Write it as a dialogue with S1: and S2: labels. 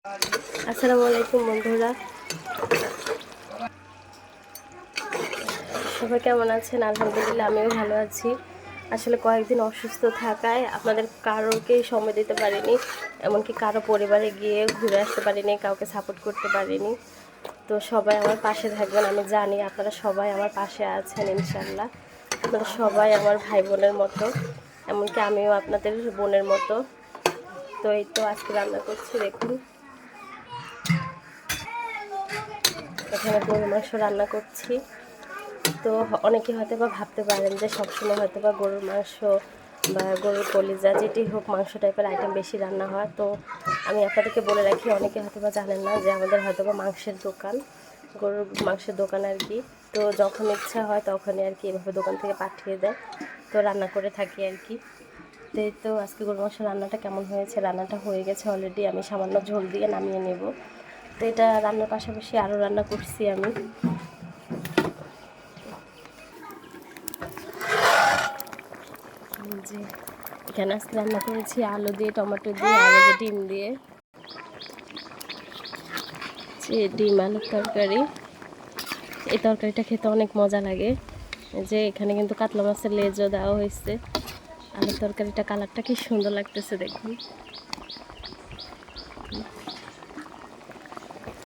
S1: আসসালামু আলাইকুম বন্ধুরা, সবাই কেমন আছেন? আলহামদুলিল্লাহ আমিও ভালো আছি। আসলে কয়েকদিন অসুস্থ থাকায় আপনাদের কারোকেই সময় দিতে পারিনি, এমনকি কারো পরিবারে গিয়ে ঘুরে আসতে পারিনি, কাউকে সাপোর্ট করতে পারিনি। তো সবাই আমার পাশে থাকবেন, আমি জানি আপনারা সবাই আমার পাশে আছেন ইনশাল্লাহ। আপনারা সবাই আমার ভাই বোনের মতো, এমনকি আমিও আপনাদের বোনের মতো। তো এই তো আজকে রান্না করছি, দেখুন এখানে গরু মাংস রান্না করছি। তো অনেকে হয়তো বা ভাবতে পারেন যে সবসময় হয়তো বা গরুর মাংস বা গরুর কলিজা যেটি হোক মাংস টাইপের আইটেম বেশি রান্না হয়। তো আমি আপনাদেরকে বলে রাখি, অনেকে হয়তো বা জানেন না যে আমাদের হয়তো বা মাংসের দোকান, গরুর মাংসের দোকান আর কি। তো যখন ইচ্ছা হয় তখনই আর কি এভাবে দোকান থেকে পাঠিয়ে দেয়, তো রান্না করে থাকি আর কি। তো এই তো আজকে গরুর মাংস রান্নাটা কেমন হয়েছে, রান্নাটা হয়ে গেছে অলরেডি, আমি সামান্য ঝোল দিয়ে নামিয়ে নেব। তো এটা রান্নার পাশাপাশি আরও রান্না করছি আমি। যে এখানে আজকে রান্না করেছি আলু দিয়ে, টমেটো দিয়ে, আর এই যে ডিম দিয়ে, যে ডিম আলুর তরকারি। এই তরকারিটা খেতে অনেক মজা লাগে। যে এখানে কিন্তু কাতলা মাছের লেজও দেওয়া হয়েছে। আলুর তরকারিটা কালারটা কি সুন্দর লাগতেছে দেখুন।